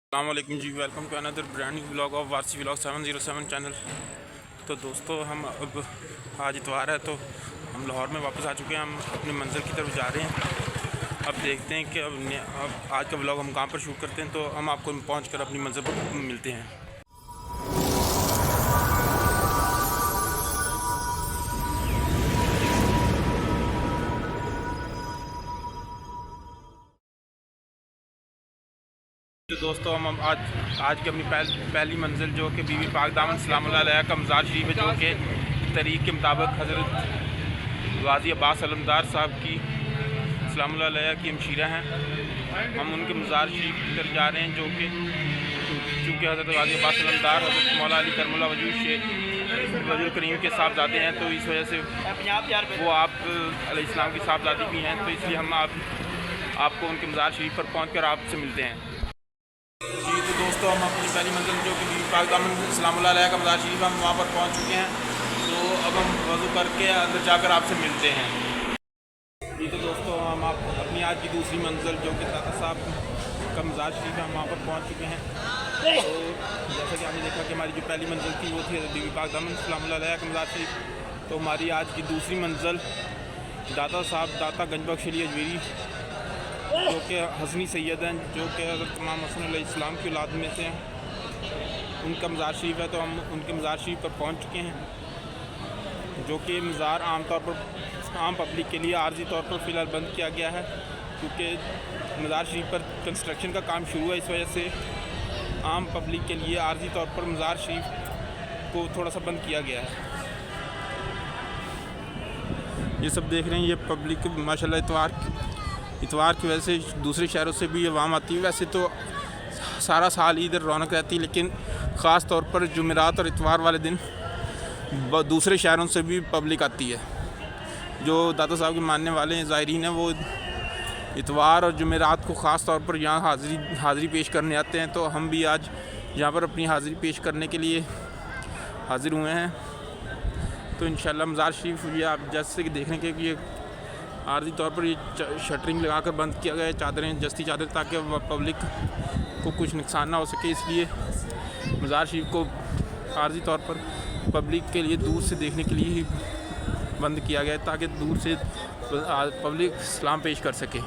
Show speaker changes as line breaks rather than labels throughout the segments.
अस्सलामुअलैकुम जी, welcome to another brand new vlog of Warsi vlog 707 channel. तो दोस्तों, हम अब आज इतवार है तो हम लाहौर में वापस आ चुके हैं। हम अपने मंज़िल की तरफ जा रहे हैं। अब देखते हैं कि अब आज का व्लॉग हम कहाँ पर शूट करते हैं, तो हम आपको पहुँच कर अपनी मंज़िल पर मिलते हैं। तो दोस्तों, हम आज की अपनी पहली मंजिल जो कि बीबी पाक दामन सलामुल्लाह अलैहा का मज़ार शरीफ है, जो कि तरीक़ के मुताबिक हज़रत गाज़ी अब्बास अलमदार साहब की सलामुल्लाह अलैहा की हमशीरा हैं। हम उनके मज़ार शरीफ की तरफ जा रहे हैं, जो कि चूँकि हज़रत गाज़ी अब्बास अलमदार हज़रत मौला अली करमुल्ला वजूद शेख वजूद करीम के साहबजादे हैं, तो इस वजह से वो आप अलैहिस्सलाम की साहबजादी भी हैं। तो इसलिए हम आपको उनके मज़ार शरीफ पर पहुँच कर आपसे मिलते हैं। जी तो दोस्तों, हम अपनी पहली मंजिल जो कि बीबी पाक दामन सलामुल्लाह अलैहा का मज़ार शरीफ, हम वहाँ पर पहुँच चुके हैं। तो अब हम वज़ू करके अंदर जाकर आपसे मिलते हैं। जी तो दोस्तों, हम अपनी आज की दूसरी मंजिल जो कि दाता साहब का मज़ार शरीफ है, हम वहाँ पर पहुँच चुके हैं। तो जैसा कि आपने देखा कि हमारी जो पहली मंजिल थी वो थी बीबी पाक दामन सलामुल्लाह अलैहा का मज़ार शरीफ। तो हमारी आज की दूसरी मंजिल दाता साहब दाता गंजबख्श अली अजमेरी, जो कि हसनी सैयद हैं, जो कि हज़रत इमाम हसन अलैहिस्सलाम की औलाद में से हैं, उनका मज़ार शरीफ है। तो हम उनके मज़ार शरीफ पर पहुंच चुके हैं, जो कि मज़ार आमतौर पर आम पब्लिक के लिए आर्जी तौर पर फ़िलहाल बंद किया गया है, क्योंकि मज़ार शरीफ पर कंस्ट्रक्शन का काम शुरू है। इस वजह से आम पब्लिक के लिए आर्जी तौर पर मज़ार शरीफ को थोड़ा सा बंद किया गया है। ये सब देख रहे हैं, ये पब्लिक माशाल्लाह इतवार की वजह से दूसरे शहरों से भी अवाम आती है। वैसे तो सारा साल ही इधर रौनक रहती है, लेकिन ख़ास तौर पर जुमेरात और इतवार वाले दिन दूसरे शहरों से भी पब्लिक आती है। जो दाता साहब के मानने वाले हैं, ज़ायरीन हैं, वो इतवार और जुमेरात को ख़ास तौर पर यहाँ हाज़िरी पेश करने आते हैं। तो हम भी आज यहाँ पर अपनी हाज़िरी पेश करने के लिए हाज़िर हुए हैं। तो इंशाल्लाह मज़ार शरीफ ये आप जैसे कि देखने के ये आर्जी तौर पर ये शटरिंग लगाकर बंद किया गया है, चादरें जस्ती चादर, ताकि पब्लिक को कुछ नुकसान ना हो सके। इसलिए मज़ार शरीफ को आर्जी तौर पर पब्लिक के लिए दूर से देखने के लिए ही बंद किया गया है, ताकि दूर से पब्लिक सलाम पेश कर सके।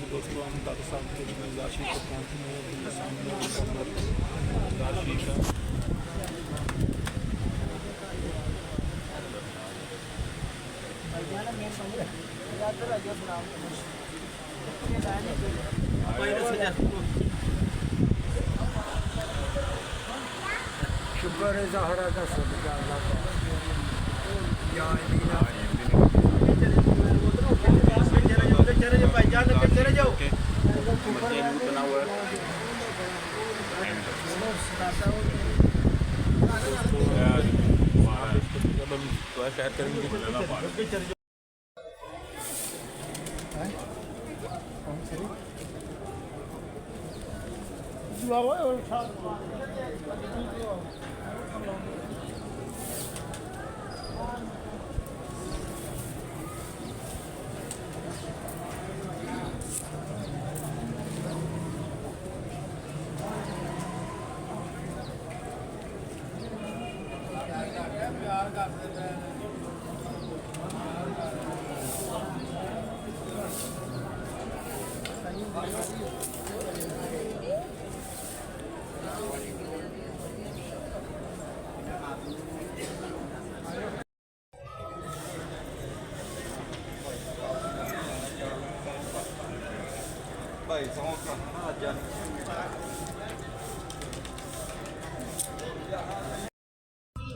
दोस्तों, हम दाता साहब के मज़ार शरीफ पर पहुँचे हैं।
शुक्र है ज़हरा का सदका अल्लाह का। चले जाओ बना हुआ है। तो शेयर करेंगे।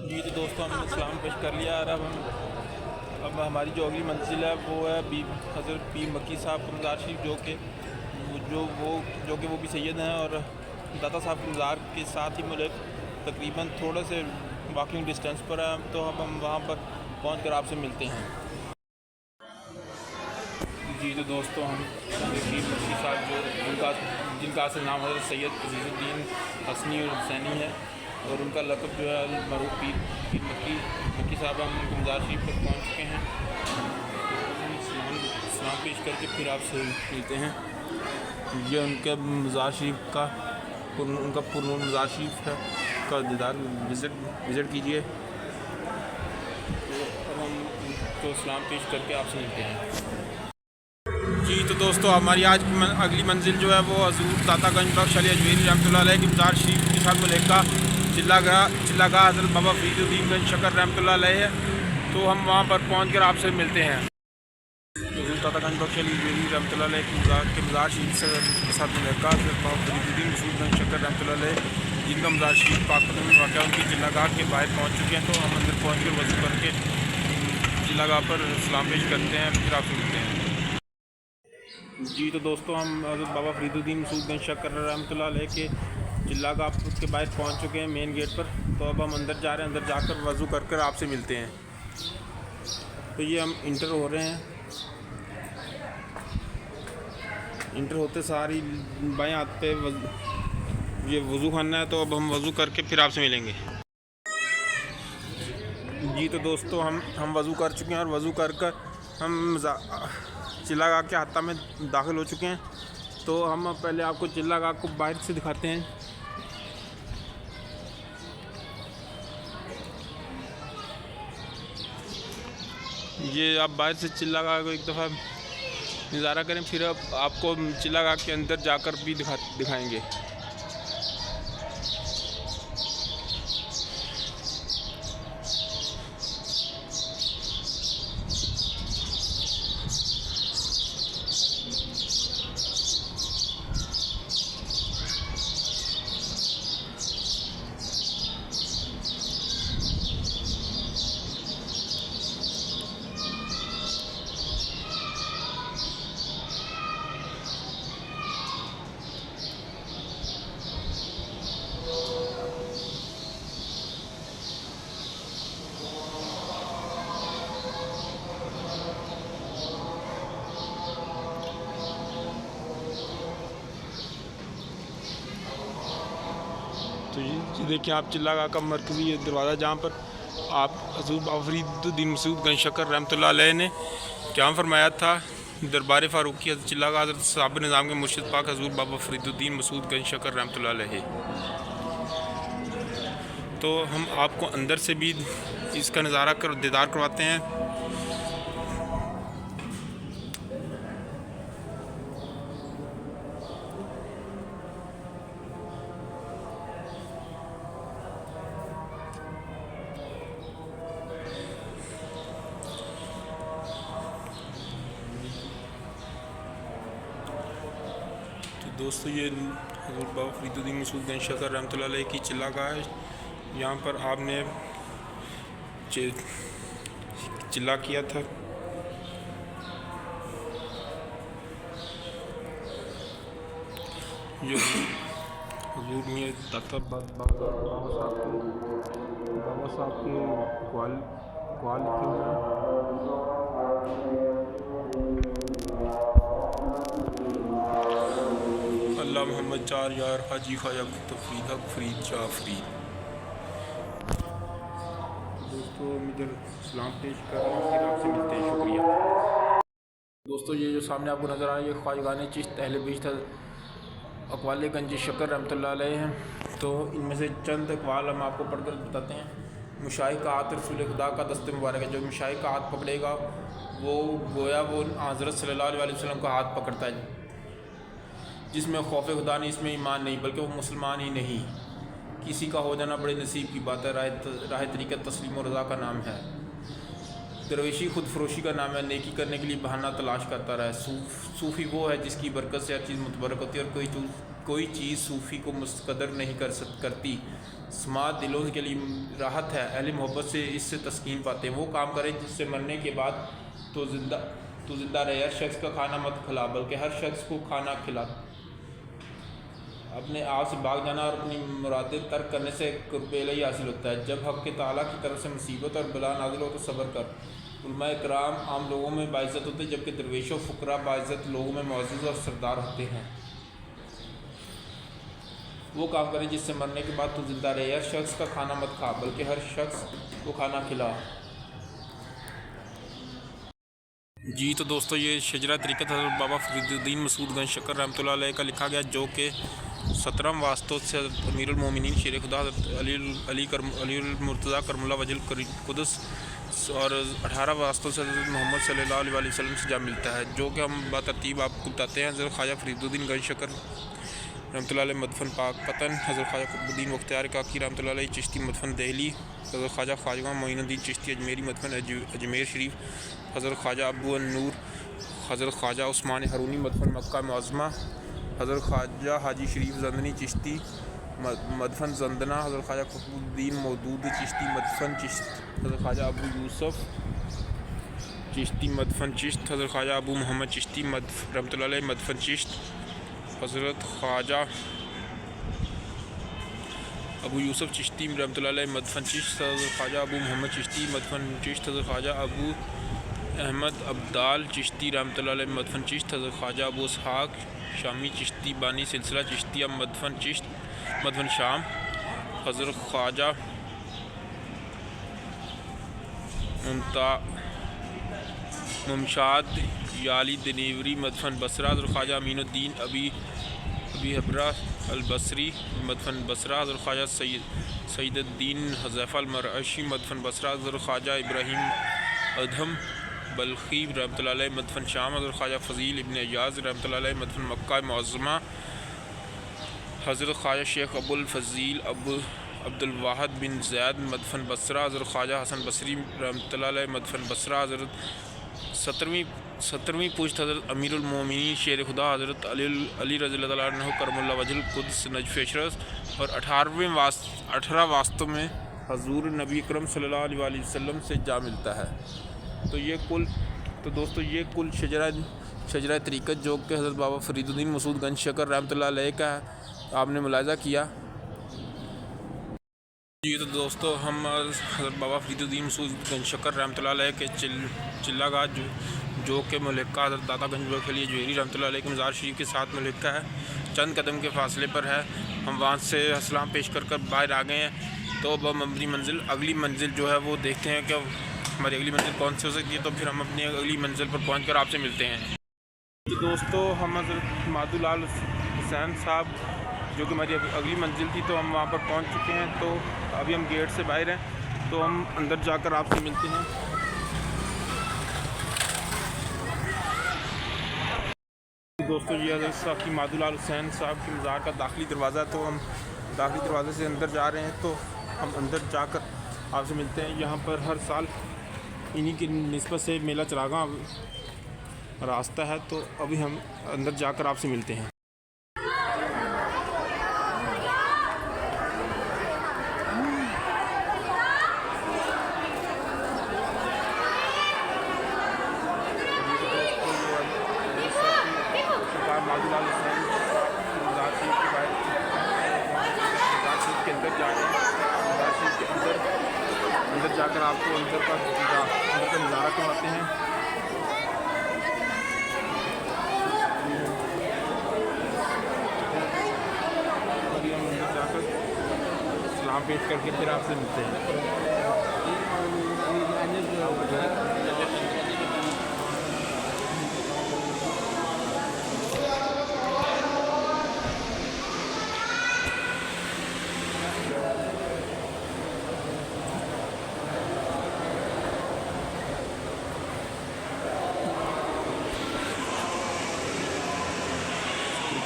जी तो दोस्तों, हमने सलाम पेश कर लिया। और अब हमारी जो अगली मंजिल है वो है हज़रत पीर मक्की साहब का मज़ार शरीफ, जो कि वो भी सैयद हैं और दाता साहब के मज़ार के साथ ही मुझे तकरीबन थोड़े से वॉकिंग डिस्टेंस पर है। तो अब हम वहाँ पर पहुँच कर आपसे मिलते हैं। जी तो दोस्तों, हम पीर मक्की साहब जिनका असल नाम हज़रत सैयद अज़ीज़ुद्दीन हसनी और हुसैनी है, और उनका लक़ब जो है मरूफ पीर मक्की साहब, हम उनके मज़ार शरीफ पर पहुँच चुके हैं। सलाम पेश करके फिर आपसे मिलते हैं।
ये उनके मज़ार शरीफ का उनका पुरनूर मज़ार शरीफ है का दीदार विज़िट कीजिए। तो अब हम तो सलाम पेश करके आपसे मिलते हैं। जी तो दोस्तों हमारी आज की अगली मंजिल जो है वो हज़ूर दातागंज बख्श अली अजमेरी रहमतुल्लाह अलैह की मज़ार शरीफ के साथ मुल्का चिल्लागाह हज़रत बाबा फरीदुद्दीन गंज शकर रहमतुल्लाह अलैह है। तो हम वहाँ पर पहुँच कर आपसे मिलते हैं। हज़ूर दातागंज बख्श अली अजमेरी रहमतुल्लाह अलैह के मज़ार शरीफ के साथ मुल्का हज़रत बाबा फरीदुद्दीन गंज शकर रहमतुल्लाह अलैह जिनका मज़ार शरीफ पाकपतन में वाक़ उनकी चिल्लागाह के बाहर पहुँच चुके हैं। तो हम अंदर पहुँच कर वज़ू करके चिल्लागाह पर सलाम पेश करते हैं, फिर आपसे मिलते हैं। जी तो दोस्तों हम हज़रत बाबा फरीदुद्दीन गंज शकर रहमतुल्लाह अलैह के चिल्लागाह के बाहर पहुंच चुके हैं मेन गेट पर। तो अब हम अंदर जा रहे हैं, अंदर जाकर वज़ू कर आपसे मिलते हैं। तो ये हम इंटर हो रहे हैं। इंटर होते सारी बाएं हाथ पे ये वज़ू खाना है। तो अब हम वज़ू करके फिर आपसे मिलेंगे। जी तो दोस्तों हम वज़ू कर चुके हैं और वज़ू कर हम चिल्लागाह के हाता में दाखिल हो चुके हैं। तो हम पहले आपको चिल्लागाह को बाहर से दिखाते हैं। ये आप बाहर से चिल्लागाह को एक दफ़ा नज़ारा करें, फिर अब आपको चिल्लागाह के अंदर जाकर भी दिखाएंगे। तो ये देखिए आप चिल्लागाह का मरकज़ी ये दरवाज़ा जहाँ पर आप हज़ूर बाबा फरीदुद्दीन गंज शकर रहमतुल्लाह अलैह ने क्या फरमाया था, दरबार फ़ारूक़ी चिल्लागाह हज़रत साहब निज़ाम के मुर्शिद पाक हज़ूर बाबा फरीदुद्दीन गंज शकर रहमतुल्लाह अलैह। तो हम आपको अंदर से भी इसका नज़ारा दीदार करवाते हैं। दोस्तों ये हज़ूर बाबा फरीदुद्दीन गंज शकर रहमतुल्लाह अलैह की चिल्लागाह है। यहाँ पर आपने चिल्ला किया था। जो हज़ूर में दाता बाबा साहब के कॉल लिखे हुए हैं। अल्लाह मोहम्मद 4 यार हाजी ख्वाजा फरीद जाफरी। दोस्तों इधर सलाम पेश कर रहे हैं, फिर आपसे मिलते हैं। शुक्रिया। दोस्तों ये जो सामने आपको नज़र आ रहा है ये ख्वाजगान चिश्त अहले बिश्त अक़वाल गंज शकर रहमतुल्लाह अलैह हैं। तो इनमें से चंद अक़वाल हम आपको पढ़कर बताते हैं। मुशाइख का हाथ रसूल खुदा का दस्ते मुबारक है। जो मुशाइख का हाथ पकड़ेगा वो गोया वो हज़रत सल्लल्लाहु अलैहि वसल्लम का हाथ पकड़ता है। जिसमें खौफ खुदा नहीं, इसमें ईमान नहीं, बल्कि वो मुसलमान ही नहीं। किसी का हो जाना बड़े नसीब की बात है। राह तरीक़त तस्लीम और रज़ा का नाम है। दरवेशी खुद फरोशी का नाम है। नेकी करने के लिए बहाना तलाश करता रहा है। सूफ़ी वो है जिसकी बरकत से हर चीज़ मुतबरक होती है और कोई चीज़ सूफ़ी को मुस्तक़दर नहीं करती। समात दिलों के लिए राहत है। अहले मोहब्बत से इससे तस्कीन पाते हैं। वो काम करें जिससे मरने के बाद तो ज़िंदा रहे। हर शख्स का खाना मत खिला, बल्कि हर शख्स को खाना खिला। अपने आप से भाग जाना और अपनी मुरादें तर्क करने से क़ुर्ब इलाही हासिल होता है। जब हक़ के ताला की तरफ से मुसीबत और बला नाज़िल हो तो सब्र कर। उलमा इकराम आम लोगों में बाइज़्ज़त होते हैं, जबकि दरवेशों फ़ुक़रा बाइज़्ज़त लोगों में मुअज़्ज़ज़ और सरदार होते हैं। वो काम करें जिससे मरने के बाद तो ज़िंदा रहे। हर शख्स का खाना मत खा, बल्कि हर शख्स को खाना खिला।
जी तो दोस्तों ये शजरा तरीक़त हज़रत बाबा फरीदुद्दीन मसूद गंज शक्कर रहमतुल्लाह अलैह का लिखा गया, जो कि 17 वास्तों से अमीरुल मोमिनीन शेर खुदा हज़रत अली मुर्तज़ा करमुल्लाह वजल कुदस और 18 वास्तों से हज़रत मोहम्मद सल्लल्लाहु अलैहि वसल्लम से जा मिलता है, जो कि हम बतरतीब आपको बताते हैं। हज़रत ख्वाजा फरीदुद्दीन गंज शक्कर रहमतुल्लाह अलैह मदफन पाक पतन, हज़रत ख्वाजा कुतुबुद्दीन मुख्तियार काकी रहमतुल्लाह अलैह चिश्ती मदफन दिल्ली, हज़रत ख्वाजा ख्वाजा मोइनुद्दीन चिश्ती अजमेरी मदफन अजमेर शरीफ, हज़रत ख्वाजा अबू नूर हज़रत ख्वाजा उस्मान हरूनी मदफन मक्का मुअज़्ज़मा, हज़रत ख्वाजा हाजी शरीफ जंदनी चिश्ती मदफन जंदना, हज़रत ख्वाजा कुतुबुद्दीन मौदूद चिश्ती मदफन चिश्त, हज़रत ख्वाजा अबू यूसुफ चिश्ती मदफन चिश्त, हज़रत ख्वाजा अबू मोहम्मद चिश्ती रहमतुल्लाह अलैह मदफन चिश्त, हज़रत ख्वाजा अबू यूसुफ चिश्ती रहमतुल्लाह अलैह मदफन चिश्त, हज़रत ख्वाजा अबू मोहम्मद चिश्ती मदफन चिश्त, हज़रत ख्वाजा अबू अहमद अब्दाल चिश्ती रहमतुल्लाह अलैह मदफन चिश्त, हज़रत ख्वाजा अबू इसहाक़ शामी चिश्ती बानी सिलसिला चिश्तिया मदफन चिश्त मदफन शाम, हज़रत ख्वाजा मुमशाद याली दनेवरी मदफन बसरा, हज़रत ख्वाजा अमीनुद्दीन अबी हबरा अलबसरी मदफन बसरा, हज़रत ख्वाजा सईदुद्दीन हज़ैफ़ा अलमरअशी मदफन बसरा, हज़रत ख्वाजा इब्राहीम अदहम बल्खी रहमतुल्लाह अलैह मदफन शाम, हज़रत ख्वाजा फ़ज़ील इब्न अयाज़ रहमतुल्लाह अलैह मदफन मक्का मुअज़्ज़मा, हज़रत ख्वाजा शेख अबुल फ़ज़ील अब्दुल वाहिद बिन ज़ैद मदफन बसरा, हज़रत ख्वाजा हसन बसरी रहमतुल्लाह अलैह मदफन बसरा, हज़रत 17वीं पुश्त हज़रत अमीरुल मोमिनीन शेर खुदा हज़रत अली रज़ियल्लाहु अन्हु करमुल्लाह वजल कुद्स नजफ़ अशरफ, और 18 वास्तों में हज़ूर नबी अकरम सल्लल्लाहु अलैहि वसल्लम से जा मिलता है। तो दोस्तों ये कुल शजरा तरीक़त जो कि हज़रत बाबा फरीदुद्दीन मसूद गंज शक्कर रहमतुल्लाह अलैह का आपने मुलाहिज़ा किया। जी तो दोस्तों हम हज़रत बाबा फरीदुद्दीन मसूद गंज शक्कर रहमतुल्लाह अलैह के चिल्लागाह जो कि मलिका हज़रत दाता गंज बखली जवेरी रहमतुल्लाह अलैह के मज़ार शरीफ के साथ मलिका है, चंद कदम के फ़ासले पर है। हम वहाँ से सलाम पेश कर बाहर आ गए हैं। तो अब हम अपनी अगली मंजिल जो है वो देखते हैं कि हमारी अगली मंजिल कौन सी हो सकती है। तो फिर हम अपनी अगली मंजिल पर पहुँच कर आपसे मिलते हैं। तो दोस्तों हम हज़रत मादुलाल हुसैन साहब जो कि हमारी अगली मंजिल थी, तो हम वहाँ पर पहुँच चुके हैं। तो अभी हम गेट से बाहर हैं, तो हम अंदर जाकर आपसे मिलते हैं। दोस्तों ये हज़रत साकी मादुलाल हुसैन साहब के मज़ार का दाखिली दरवाज़ा है, तो हम दाखिली दरवाज़े से अंदर जा रहे हैं। तो हम अंदर जाकर आपसे मिलते हैं। यहाँ पर हर साल इन्हीं की निस्बत से मेला चरागाह रास्ता है, तो अभी हम अंदर जाकर आपसे मिलते हैं। मादुलाल हुसैन मज़ार शरीफ के बाहर मज़ार शरीफ के अंदर जा रहे हैं। मज़ार शरीफ के अंदर जाकर आपको अंदर का नज़ारा करवाते हैं। अभी हम अंदर जाकर सलाम पेश करके फिर आपसे मिलते हैं।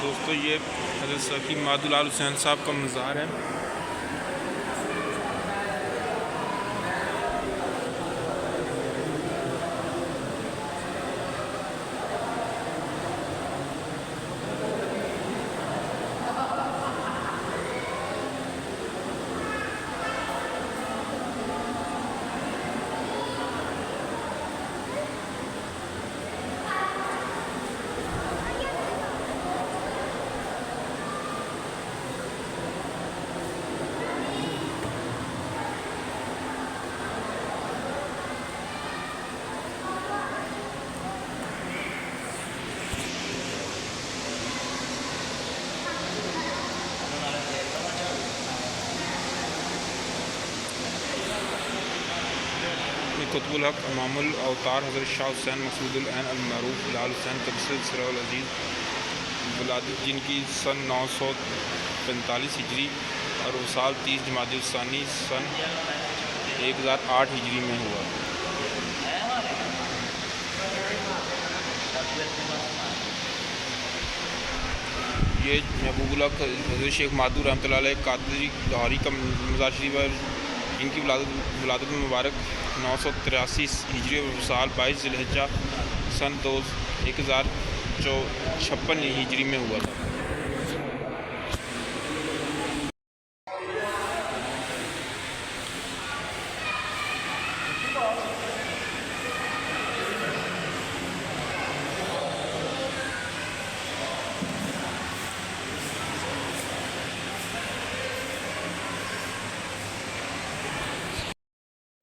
दोस्तों ये हज़रत साकी मादुलाल हुसैन साहब का मज़ार है। कुतुबुल हक इमामुल अवतार हज़रत शाह हुसैन मकसूदुल ऐन अल मरूफ लाल हुसैन कब्से सिराउल अजीज़ विलादत जिनकी सन 945 हिजरी और वसाल 30 जमादुल सानी सन 1008 हिजरी में हुआ। ये महबूबुल हक हज़रत शेख मादू रहमतुल्लाह अलैह कादरी लाहौरी का मज़ार शरीफ है। इनकी विलादत मुबारक 983 हिजरी और वसाल 22 ज़िलहिज्जा सन 1056 हिजरी में हुआ था।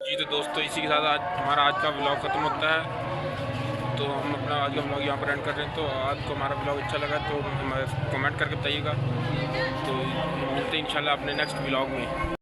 जी तो दोस्तों इसी के साथ हमारा आज का व्लॉग ख़त्म होता है। तो हम अपना आज का व्लॉग यहाँ पर एंड कर रहे हैं। तो आज को हमारा व्लॉग अच्छा लगा तो हमें कमेंट करके बताइएगा। तो मिलते हैं इंशाल्लाह अपने नेक्स्ट व्लॉग में।